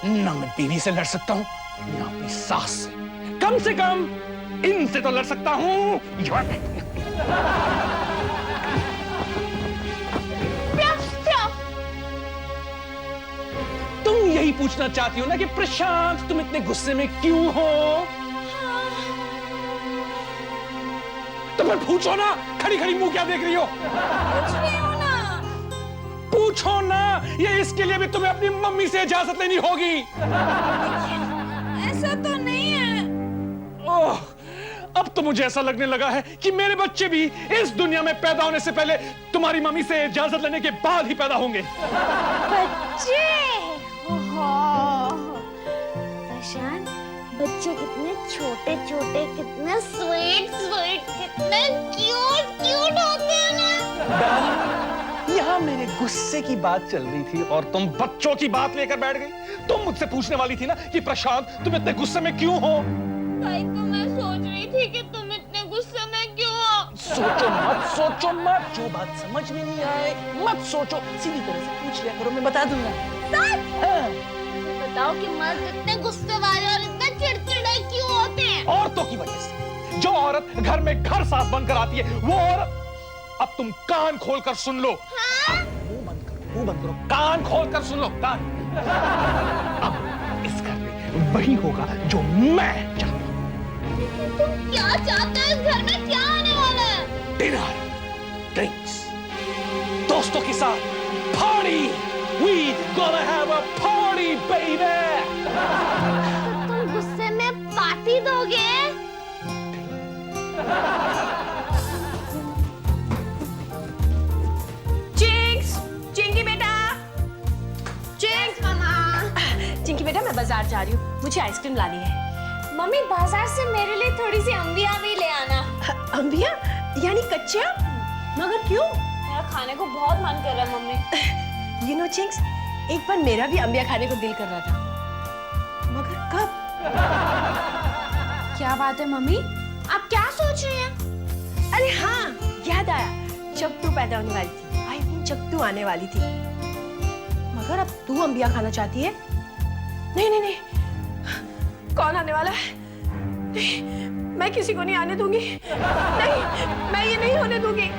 ना मैं बीवी से लड़ सकता हूँ ना अपनी सास से कम इनसे तो लड़ सकता हूँ। तुम यही पूछना चाहती हो ना कि प्रशांत तुम इतने गुस्से में क्यों हो? तो फिर पूछो ना, खड़ी खड़ी मुंह क्या देख रही हो? पूछो ना, ये इसके लिए भी तुम्हें अपनी मम्मी से इजाजत लेनी होगी। ऐसा तो नहीं है। ओह, अब तो मुझे ऐसा लगने लगा है कि मेरे बच्चे भी इस दुनिया में पैदा होने से पहले तुम्हारी मम्मी से इजाजत लेने के बाद ही पैदा होंगे। बच्चे, प्रशांत, बच्चे कितने छोटे छोटे, कितने स्वीट स्वीट, कितने क्यूट क्यूट होते हैं ना। यहाँ मेरे गुस्से की बात चल रही थी और तुम बच्चों की बात लेकर बैठ गई। तुम मुझसे पूछने वाली थी ना कि प्रशांत तुम इतने गुस्से में क्यों हो? भाई तो मैं सोच रही थी कि तुम इतने गुस्से में क्यों हो। सोचो मत, जो बात समझ में नहीं आए मत सोचो, सीधी तरह से पूछ लिया करो, मैं बता दूंगा। सच? हाँ। बताओ कि मर्द इतने गुस्से वाले और इतने चिड़चिड़े क्यों होते हैं? औरतों की वजह से। जो औरत घर में घर साफ बनकर आती है वो औरत। अब तुम कान खोलकर सुन लो। हाँ? मुंह बंद करो, कान खोलकर सुन लो, कान। अब इस घर में वही होगा जो मैं चाहता हूं। तुम क्या चाहते हो? इस घर में क्या आने वाला है? डिनर, ड्रिंक्स, दोस्तों के साथ party. We gonna have a party, baby. तो तुम गुस्से में पार्टी दोगे? चिंकी बेटा, चिंकी बेटा, मैं बाजार जा रही हूँ, मुझे आइसक्रीम लानी है। मम्मी बाजार से मेरे लिए थोड़ी सी अंबिया भी ले आना। अंबिया यानी कच्चे आम? मगर क्यों? मेरा खाने को बहुत मन कर रहा है मम्मी। यू नो चिंक्स, एक बार मेरा भी अंबिया खाने को दिल कर रहा था, मगर कब? क्या बात है मम्मी, आप क्या सोच रही हैं? अरे हाँ, याद आया, जब तू पैदा होने वाली थी, आई मीन जब तू आने वाली थी। मगर अब तू अंबिया खाना चाहती है? नहीं नहीं नहीं, कौन आने वाला है? नहीं, मैं किसी को नहीं आने दूंगी। नहीं, मैं ये नहीं होने दूंगी।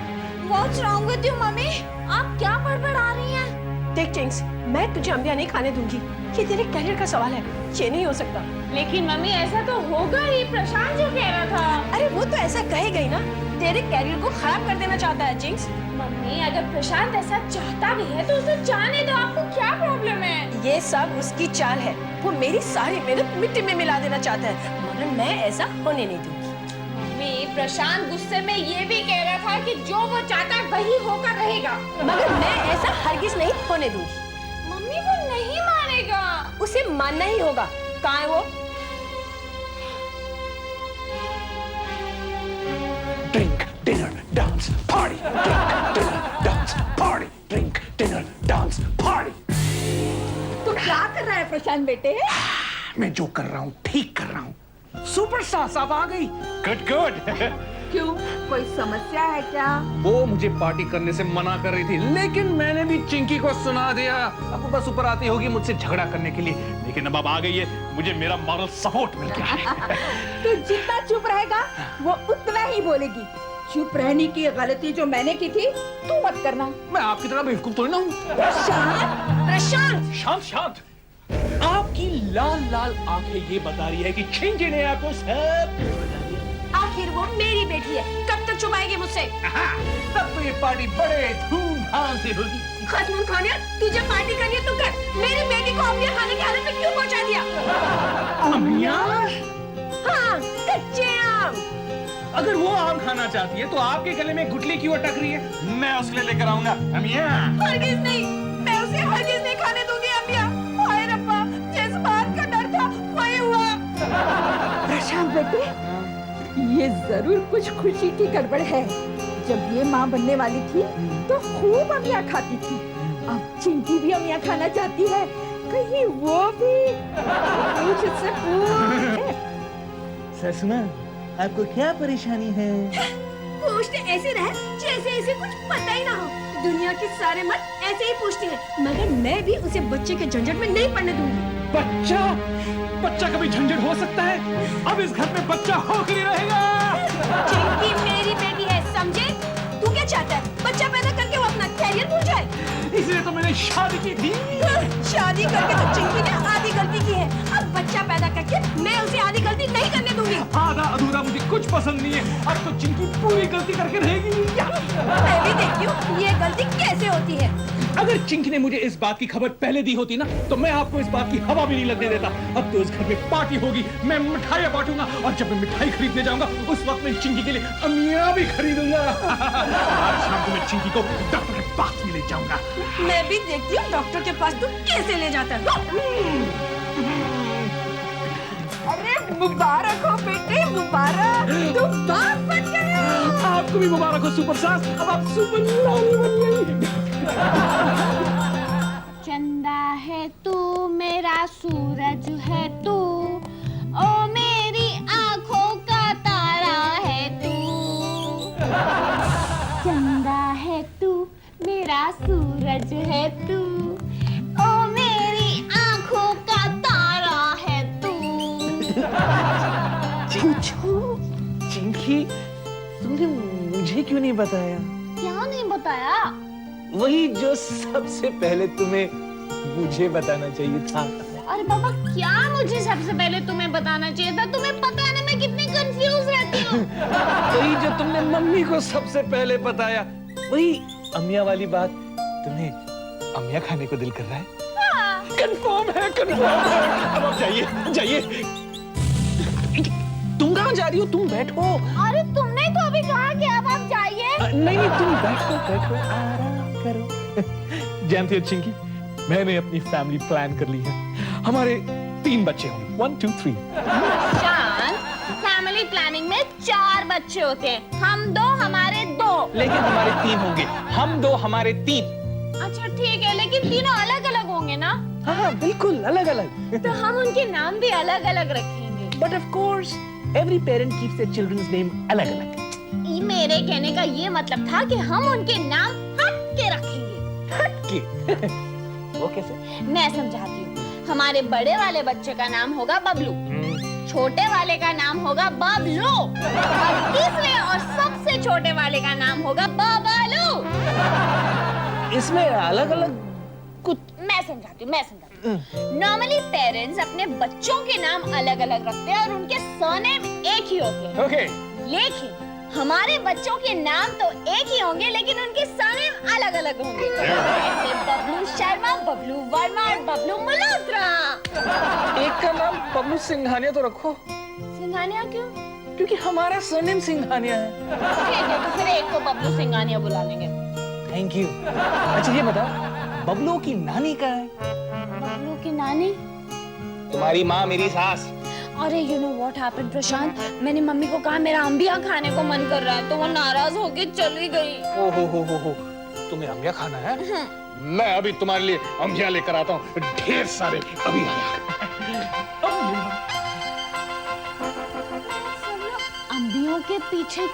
What's wrong with you mummy? आप क्या बड़बड़ा रही हैं? देख चिंक्स, मैं तुझे अंबिया नहीं खाने दूंगी। ये तेरे कैरियर का सवाल है, ये नहीं हो सकता। लेकिन मम्मी ऐसा तो होगा ही, प्रशांत जो कह रहा था। अरे वो तो ऐसा कहेगा ही ना, तेरे कैरियर को खराब कर देना चाहता है चिंक्स। मम्मी अगर प्रशांत ऐसा चाहता भी है तो उसे जाने दो, आपको क्या प्रॉब्लम है? ये सब उसकी चाल है, वो मेरी सारी मेहनत मिट्टी में मिला देना चाहता है, मगर मैं ऐसा होने नहीं दूंगी। मम्मी प्रशांत गुस्से में ये भी कह रहा था कि जो वो चाहता है वही होकर रहेगा, मगर मैं ऐसा हरगिज नहीं होने दूंगी। मम्मी वो नहीं मानेगा। उसे मानना ही होगा। कहाँ है वो? Drink, dinner, dance, party. Drink, dinner, dance, party. Drink, dinner, dance, party. तू क्या कर रहा है प्रशांत बेटे? मैं जो कर रहा हूँ ठीक कर रहा हूँ। सुपरस्टार साहब आ गई। Good good. क्यों, कोई समस्या है क्या? वो मुझे पार्टी करने से मना कर रही थी, लेकिन मैंने भी चिंकी को सुना दिया। अब वो बस ऊपर आती होगी मुझसे झगड़ा करने के लिए, लेकिन अब आ गई है, मुझे मेरा मॉरल सपोर्ट मिल गया है। तू जितना चुप रहेगा वो उतना ही बोलेगी। चुप रहने की गलती जो मैंने की थी तू मत करना। मैं आपकी तरह बेवकूफ थोड़ी ना हूँ। प्रशांत, शांत शांत। आपकी लाल लाल आंखें ये बता रही है कि चिंकी ने आपको सब। आखिर वो मेरी बेटी है, कब तक छुपाएगी मुझसे? तब तो ये पार्टी बड़े धूमधाम से होगी। खजमून खानिया, तुझे पार्टी करनी है तो कर। मेरी बेटी को अंबिया खाने की हालत में क्यों पहुंचा दिया? अमिया? हाँ, कच्चे आम। अगर वो आम खाना चाहती है तो आपके गले में गुठली क्यों अटक रही है? मैं उसे ले लेकर आऊंगा। अमिया? हरगिज नहीं, मैं उसे हरगिज नहीं खाने दूंगी अंबिया। हाय रब्बा, जिस बात का डर था वही हुआ। प्रशांत बेटे, ये जरूर कुछ खुशी की गड़बड़ है। जब ये माँ बनने वाली थी तो खूब अमिया खाती थी, अब चिंकी भी अमिया खाना चाहती है, कहीं वो भी? पूछ इससे पूछ। ससुमा, आपको क्या परेशानी है? पूछते ऐसे रहे जैसे इसे कुछ पता ही ना हो। दुनिया के सारे मर्द ऐसे ही पूछते हैं, मगर मैं भी उसे बच्चे के झंझट में नहीं पड़ने दूंगी। बच्चा बच्चा कभी झंझट हो सकता है? अब इस घर में बच्चा होकर ही रहेगा। चिंकी मेरी बेटी है, समझे? तू क्या चाहता है? बच्चा पैदा करके वो अपना कैरियर भूल जाए? इसलिए तो मैंने शादी की थी। शादी करके तो चिंकी ने आधी गलती की है। अब बच्चा पैदा करके मैं उसे आधी गलती नहीं करने दूंगी। आधा अधूरा मुझे कुछ पसंद नहीं है। अब तो चिंकी पूरी गलती करके रहेगी। मैं भी देखती हूँ ये गलती कैसे होती है। अगर चिंकी ने मुझे इस बात की खबर पहले दी होती ना, तो मैं आपको इस बात की हवा भी नहीं लगने देता। अब तो इस घर में पार्टी होगी, मैं मिठाइयाँ बांटूंगा, और जब मैं मिठाई खरीदने जाऊंगा उस वक्त मैं चिंकी के लिए अमिया भी खरीदूंगा। आज शाम को मैं चिंकी को डॉक्टर के पास भी ले जाऊंगा। मैं भी देखती हूँ डॉक्टर के पास तू कैसे ले जाता है। अरे मुबारक हो बेटे, मुबारक, तू बाप बन गया। आपको भी मुबारक हो सुपर सास, अब आप सुपर नानी बन गई। चंदा है तू, मेरा सूरज है तू, ओ मेरी आंखों का तारा है तू। चंदा है तू, मेरा सूरज है तू, ओ मेरी आंखों का तारा है तू। पूछो चिंकी, तुमने मुझे क्यों नहीं बताया? क्या नहीं बताया? वही जो सबसे पहले तुम्हें मुझे बताना चाहिए था। अरे बाबा, क्या मुझे सबसे पहले तुम्हें बताना चाहिए था? तुम्हें पता है ना मैं कितनी कंफ्यूज रहती हूँ। वही जो तुमने मम्मी को सबसे पहले बताया, वही अमिया वाली बात। तुम्हें अमिया खाने को दिल कर रहा है? कंफर्म है, कंफर्म है। अब आप जाइए, जाइए। तुम कहाँ जा रही हो? तुम बैठो। अरे तुमने तो अभी कहा कि अब आप जाइए। नहीं नहीं, तुम बैठो, बैठो, आराम करो। जानती हो चिंकी, मैंने अपनी फैमिली प्लान कर ली है। हमारे 3 बच्चे होंगे, 1 2 3। शान, फैमिली प्लानिंग में 4 बच्चे होते हैं, हम 2 हमारे 2। लेकिन हमारे 3 होंगे, हम 2 हमारे 3। अच्छा ठीक है, लेकिन तीनों अलग अलग होंगे ना? हाँ बिल्कुल अलग अलग। तो हम उनके नाम भी अलग अलग रखेंगे। But of course every parent keeps their children's name अलग अलग। मेरे कहने का ये मतलब था कि हम उनके नाम हट के रखेंगे। हट के? वो कैसे? मैं समझाती हूँ। हमारे बड़े वाले बच्चे का नाम होगा बबलू, छोटे वाले का नाम होगा बबलू, और तीसरे और सबसे छोटे वाले का नाम होगा बबलू। इसमें अलग अलग कुछ? मैं समझाती हूँ। नॉर्मली पेरेंट्स अपने बच्चों के नाम अलग अलग रखते हैं और उनके सरनेम एक ही होते हैं। ओके। लेकिन हमारे बच्चों के नाम तो एक ही होंगे, लेकिन उनके सरनेम अलग अलग होंगे। जैसे बबलू शर्मा, बबलू वर्मा और बबलू मल्होत्रा। एक का नाम बबलू सिंघानिया तो रखो। सिंघानिया क्यों? क्योंकि हमारा सरनेम सिंघानिया है। ठीक है, तो फिर एक को बबलू सिंघानिया बुला लेंगे। Thank you. अच्छा ये बताओ, बबलू की नानी कहाँ है? बबलू की नानी? तुम्हारी माँ, मेरी सास। अरे यू नो व्हाट हैपेंड प्रशांत, मैंने मम्मी को कहा मेरा अंबिया खाने को मन कर रहा है, तो वो नाराज होके चली गई। ओ हो, तुम्हें अंबिया खाना है? मैं अभी तुम्हारे लिए अंबिया लेकर आता हूँ, ढेर सारे। अभी अंबियों के पीछे